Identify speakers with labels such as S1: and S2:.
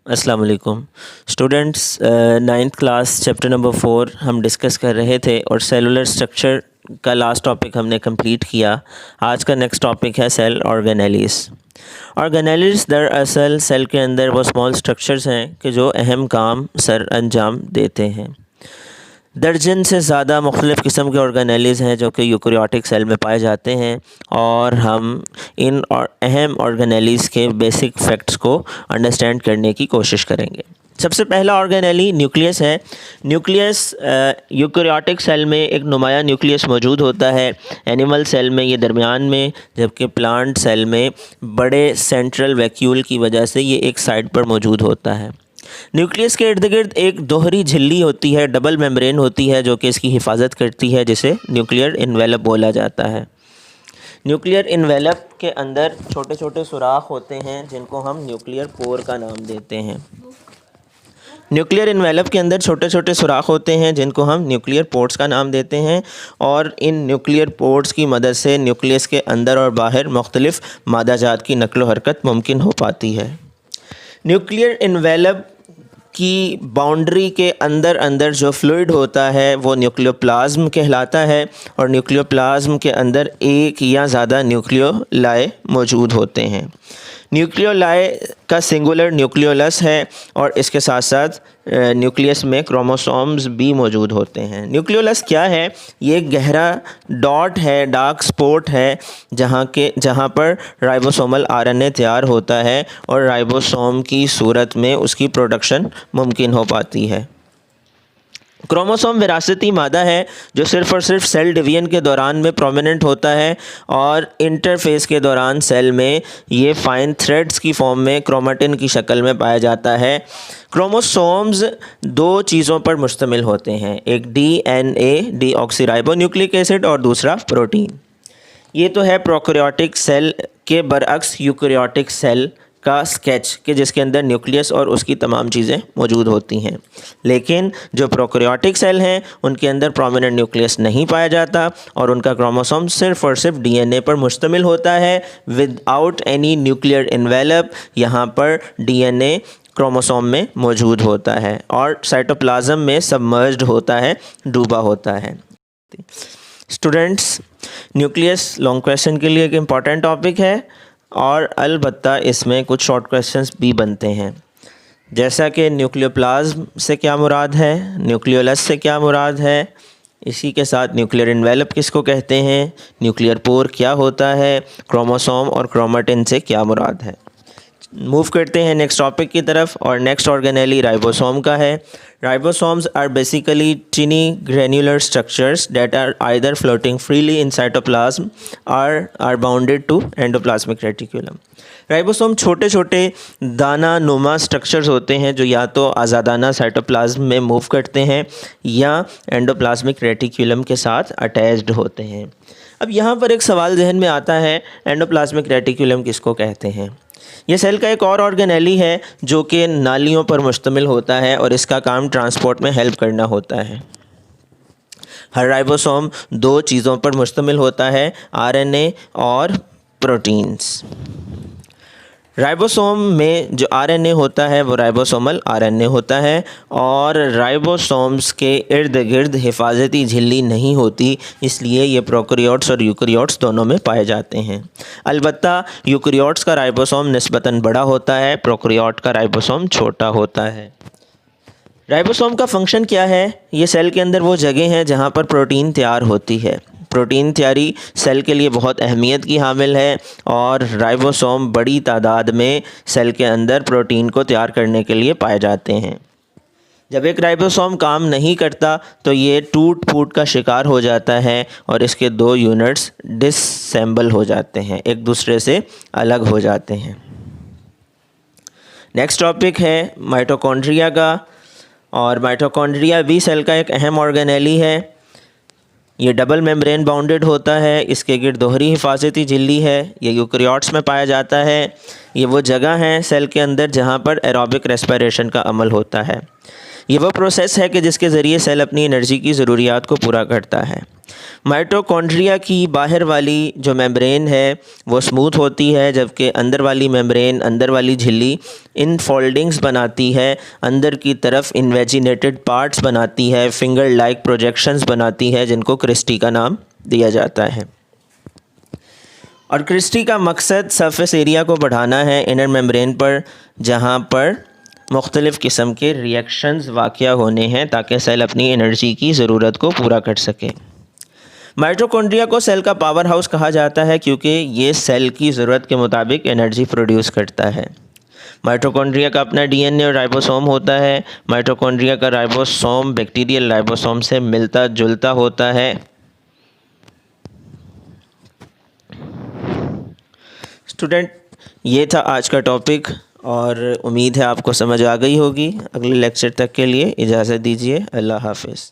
S1: अस्सलाम वालेकुम students. Ninth class chapter number 4 हम डिस्कस कर रहे थे और सेलुलर स्ट्रक्चर का लास्ट टॉपिक हमने कंप्लीट किया। आज का नेक्स्ट टॉपिक है सेल ऑर्गेनेलीज़। ऑर्गेनेलीज़ दरअसल सेल के अंदर वो स्मॉल स्ट्रक्चर्स हैं कि जो अहम काम सर अंजाम देते हैं। दर्जन से ज़्यादा मुख्तलिफ़ किस्म के ऑर्गेनेलीज़ हैं जो कि यूकेरियोटिक सेल में पाए जाते हैं और हम इन और अहम ऑर्गेनेलीज़ के बेसिक फैक्ट्स को अंडरस्टैंड करने की कोशिश करेंगे। सबसे पहला ऑर्गेनेली न्यूक्लियस है। न्यूक्लियस यूकेरियोटिक सेल में एक नुमाया न्यूक्लियस मौजूद होता है। एनिमल सेल में ये दरमियान में, जबकि प्लांट सेल में बड़े सेंट्रल वैक्यूल की वजह से ये एक साइड पर मौजूद होता है। न्यूक्लियस के इर्द गिर्द एक दोहरी झिल्ली होती है, डबल मेम्ब्रेन होती है जो कि इसकी हिफाजत करती है, जिसे न्यूक्लियर इन्वेलप बोला जाता है। न्यूक्लियर इन्वेलप के अंदर छोटे छोटे सुराख होते हैं जिनको हम न्यूक्लियर पोर का नाम देते हैं। न्यूक्लियर इन्वेलप के अंदर छोटे छोटे सुराख होते हैं जिनको हम न्यूक्लियर पोर्ट्स का नाम देते हैं और इन न्यूक्लियर पोर्ट्स की मदद से न्यूक्लियस के अंदर और बाहर मुख्तलिफ़ मादाजात की नक़्ल व हरकत मुमकिन हो पाती है। न्यूक्लियर इन्वेलप की बाउंड्री के अंदर अंदर जो फ्लूइड होता है वो न्यूक्लियोप्लाज्म कहलाता है और न्यूक्लियोप्लाज्म के अंदर एक या ज़्यादा न्यूक्लियोलाई मौजूद होते हैं। न्यूक्लियोलाई का सिंगुलर न्यूक्लियोलस है और इसके साथ साथ न्यूक्लियस में क्रोमोसोम्स भी मौजूद होते हैं। न्यूक्लियोलस क्या है? ये गहरा डॉट है, डार्क स्पॉट है जहाँ पर राइबोसोमल आरएनए तैयार होता है और राइबोसोम की सूरत में उसकी प्रोडक्शन मुमकिन हो पाती है। क्रोमोसोम विरासती मादा है जो सिर्फ़ और सिर्फ सेल डिवीजन के दौरान में प्रोमिनेंट होता है और इंटरफेस के दौरान सेल में ये फाइन थ्रेड्स की फॉर्म में क्रोमेटिन की शक्ल में पाया जाता है। क्रोमोसोम्स दो चीज़ों पर मुश्तमिल होते हैं, एक डीएनए डीऑक्सीराइबोन्यूक्लिक एसिड और दूसरा प्रोटीन। ये तो है प्रोकैरियोटिक सेल के बरअक्स यूकेरियोटिक सेल का स्केच कि जिसके अंदर न्यूक्लियस और उसकी तमाम चीज़ें मौजूद होती हैं। लेकिन जो प्रोकैरियोटिक सेल हैं उनके अंदर प्रोमिनेंट न्यूक्लियस नहीं पाया जाता और उनका क्रोमोसोम सिर्फ़ और सिर्फ डीएनए पर मुश्तमिल होता है विदाउट एनी न्यूक्लियर इन्वेलप। यहाँ पर डीएनए क्रोमोसोम में मौजूद होता है और साइटोप्लाज्म में सबमर्ज्ड होता है, डूबा होता है। स्टूडेंट्स, न्यूक्लियस लॉन्ग क्वेश्चन के लिए एक इम्पॉर्टेंट टॉपिक है और अलबत्ता इसमें कुछ शॉर्ट क्वेश्चंस भी बनते हैं, जैसा कि न्यूक्लियोप्लाज्म से क्या मुराद है, न्यूक्लियोलस से क्या मुराद है, इसी के साथ न्यूक्लियर इन्वेलप किसको कहते हैं, न्यूक्लियर पोर क्या होता है, क्रोमोसोम और क्रोमेटिन से क्या मुराद है। मूव करते हैं नेक्स्ट टॉपिक की तरफ और नेक्स्ट ऑर्गेनेली राइबोसोम का है। Ribosomes are basically tiny granular structures that are either floating freely in cytoplasm or bounded to endoplasmic reticulum. Ribosome छोटे छोटे दाना नुमा स्ट्रक्चर्स होते हैं जो या तो आज़ादाना साइटोप्लाज्म में मूव करते हैं या एंडोप्लाज्मिक रेटिकुलम के साथ अटैच्ड होते हैं। अब यहाँ पर एक सवाल जहन में आता है, एंडोप्लाज्मिक रेटिकुलम किसको कहते हैं? ये सेल का एक और ऑर्गेनेली है जो कि नालियों पर मुश्तमिल होता है और इसका काम ट्रांसपोर्ट में हेल्प करना होता है। हर राइबोसोम दो चीज़ों पर मुश्तमिल होता है, आरएनए और प्रोटीन्स। राइबोसोम में जो आरएनए होता है वो राइबोसोमल आरएनए होता है और राइबोसोम्स के इर्द गिर्द हिफाजती झिल्ली नहीं होती, इसलिए ये प्रोकैरियोट्स और यूकेरियोट्स दोनों में पाए जाते हैं। अलबत्ता यूकेरियोट्स का राइबोसोम निस्बतन बड़ा होता है, प्रोकैरियोट का राइबोसोम छोटा होता है। राइबोसोम का फंक्शन क्या है? ये सेल के अंदर वो जगह है जहाँ पर प्रोटीन तैयार होती है। प्रोटीन तैयारी सेल के लिए बहुत अहमियत की हामिल है और राइबोसोम बड़ी तादाद में सेल के अंदर प्रोटीन को तैयार करने के लिए पाए जाते हैं। जब एक राइबोसोम काम नहीं करता तो ये टूट फूट का शिकार हो जाता है और इसके दो यूनिट्स डिससेंबल हो जाते हैं, एक दूसरे से अलग हो जाते हैं। नेक्स्ट टॉपिक है माइटोकॉन्ड्रिया का और माइटोकॉन्ड्रिया भी सेल का एक अहम ऑर्गेनेली है। ये डबल मेम्ब्रेन बाउंडेड होता है, इसके गिर्द दोहरी हिफाजती झिल्ली है, ये यूकेरियोट्स में पाया जाता है। ये वो जगह है सेल के अंदर जहाँ पर एरोबिक रेस्पिरेशन का अमल होता है। ये वो प्रोसेस है कि जिसके ज़रिए सेल अपनी एनर्जी की ज़रूरियात को पूरा करता है। माइटोकॉन्ड्रिया की बाहर वाली जो मेम्ब्रेन है वो स्मूथ होती है, जबकि अंदर वाली मेम्ब्रेन, अंदर वाली झिल्ली इन फोल्डिंग्स बनाती है, अंदर की तरफ इन्वेजिनेटेड पार्ट्स बनाती है, फिंगर लाइक प्रोजेक्शंस बनाती है, जिनको क्रिस्टी का नाम दिया जाता है। और क्रिस्टी का मकसद सरफेस एरिया को बढ़ाना है इनर मेम्ब्रेन पर, जहाँ पर मुख्तलिफ़ किस्म के रिएक्शंस वाक़या होने हैं ताकि सेल अपनी एनर्जी की ज़रूरत को पूरा कर सके। माइटोकॉन्ड्रिया को सेल का पावर हाउस कहा जाता है क्योंकि ये सेल की ज़रूरत के मुताबिक एनर्जी प्रोड्यूस करता है। माइटोकॉन्ड्रिया का अपना डीएनए और राइबोसोम होता है। माइटोकॉन्ड्रिया का राइबोसोम बैक्टीरियल राइबोसोम से मिलता जुलता होता है। स्टूडेंट, ये था आज का टॉपिक और उम्मीद है आपको समझ आ गई होगी। अगले लेक्चर तक के लिए इजाज़त दीजिए। अल्लाह हाफ़िज़।